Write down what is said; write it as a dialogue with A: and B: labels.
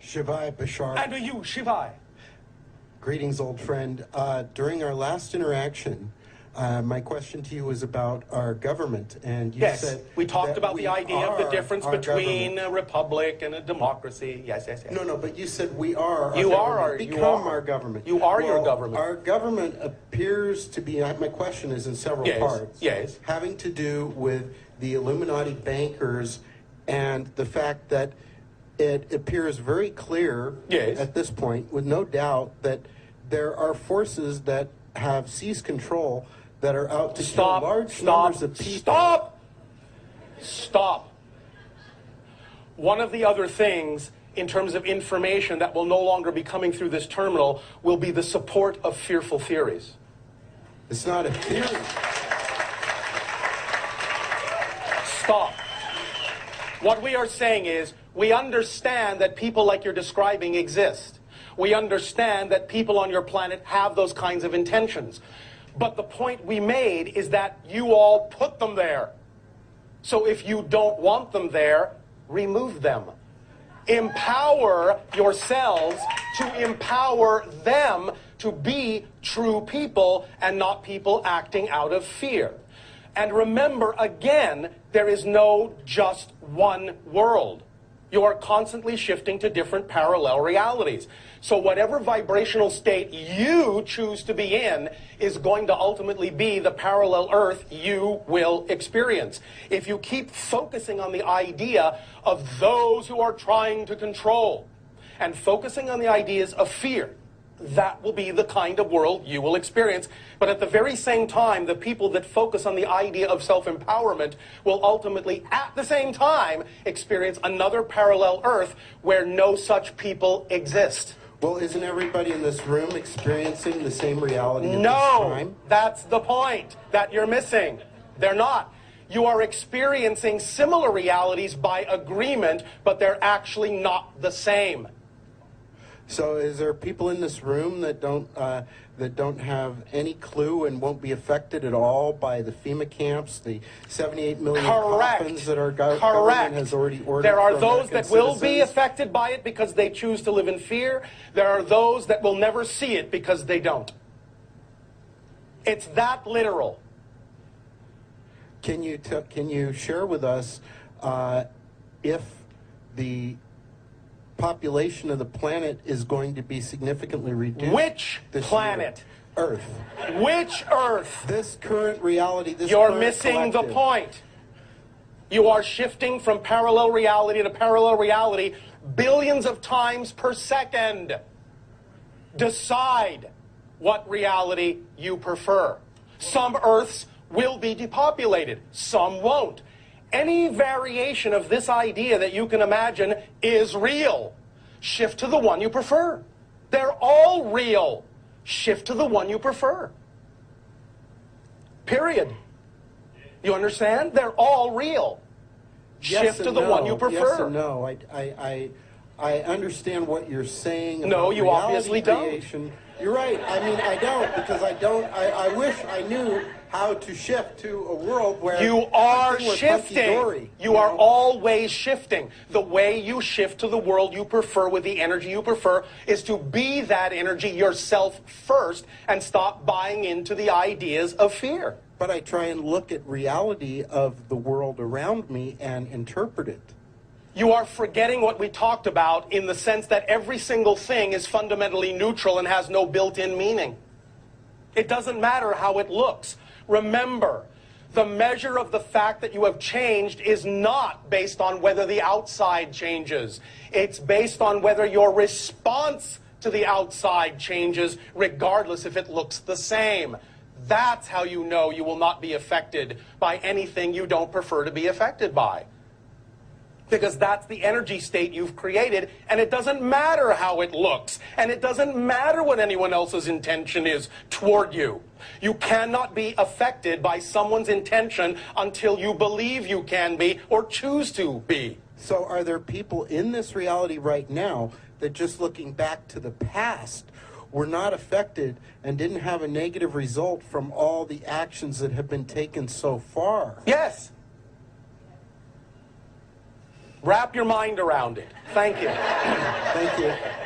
A: Shivai Bashar.
B: And to you, Shivai.
A: Greetings, old friend. During our last interaction, my question to you was about our government, and you said
B: we talked about the idea of the difference between
A: government.
B: a republic and a democracy. Yes.
A: No, but you said we are.
B: You are
A: our government.
B: You are your government.
A: Our government appears to be. My question is in several parts.
B: Yes.
A: Having to do with the Illuminati bankers and the fact that it appears very clear at this point, with no doubt, that there are forces that have seized control that are out to kill large numbers of people.
B: Stop. One of the other things in terms of information that will no longer be coming through this terminal will be the support of fearful theories.
A: It's not a theory.
B: Stop. What we are saying is, we understand that people like you're describing exist. We understand that people on your planet have those kinds of intentions. But the point we made is that you all put them there. So if you don't want them there, remove them. Empower yourselves to empower them to be true people and not people acting out of fear. And remember, again, there is no just one world. You are constantly shifting to different parallel realities. So whatever vibrational state you choose to be in is going to ultimately be the parallel Earth you will experience. If you keep focusing on the idea of those who are trying to control and focusing on the ideas of fear, that will be the kind of world you will experience. But at the very same time, the people that focus on the idea of self-empowerment will ultimately, at the same time, experience another parallel Earth where no such people exist.
A: Well, isn't everybody in this room experiencing the same reality at this time?
B: No, that's the point that you're missing. They're not. You are experiencing similar realities by agreement, but they're actually not the same.
A: So is there people in this room that don't have any clue and won't be affected at all by the FEMA camps, the 78 million coffins that our government has already ordered?
B: There are
A: for
B: those
A: American
B: that will be
A: citizens?
B: affected by it because they choose to live in fear. There are those that will never see it because they don't. It's that literal.
A: Can you share with us if the population of the planet is going to be significantly reduced?
B: Which planet?
A: Earth.
B: Which Earth?
A: This current reality, this
B: You're
A: current
B: missing the
A: collective.
B: point. You are shifting from parallel reality to parallel reality billions of times per second. Decide what reality you prefer. Some Earths will be depopulated. Some won't. Any variation of this idea that you can imagine is real. Shift to the one you prefer. They're all real. Shift to the one you prefer. Period. You understand? They're all real. Shift to the one you prefer.
A: Yes and no. I understand what you're saying.
B: No,
A: about
B: you obviously
A: creation. You're right. I mean, I don't, because I wish I knew how to shift to a world where
B: you are shifting.
A: Hunky-dory,
B: you are always shifting. The way you shift to the world you prefer with the energy you prefer is to be that energy yourself first and stop buying into the ideas of fear.
A: But I try and look at reality of the world around me and interpret it.
B: You are forgetting what we talked about in the sense that every single thing is fundamentally neutral and has no built-in meaning. It doesn't matter how it looks. Remember, the measure of the fact that you have changed is not based on whether the outside changes. It's based on whether your response to the outside changes, regardless if it looks the same. That's how you know you will not be affected by anything you don't prefer to be affected by. Because that's the energy state you've created, and it doesn't matter how it looks, and it doesn't matter what anyone else's intention is toward you. You cannot be affected by someone's intention until you believe you can be or choose to be.
A: So are there people in this reality right now that, just looking back to the past, were not affected and didn't have a negative result from all the actions that have been taken so far?
B: Yes. Wrap your mind around it. Thank you.
A: Thank you.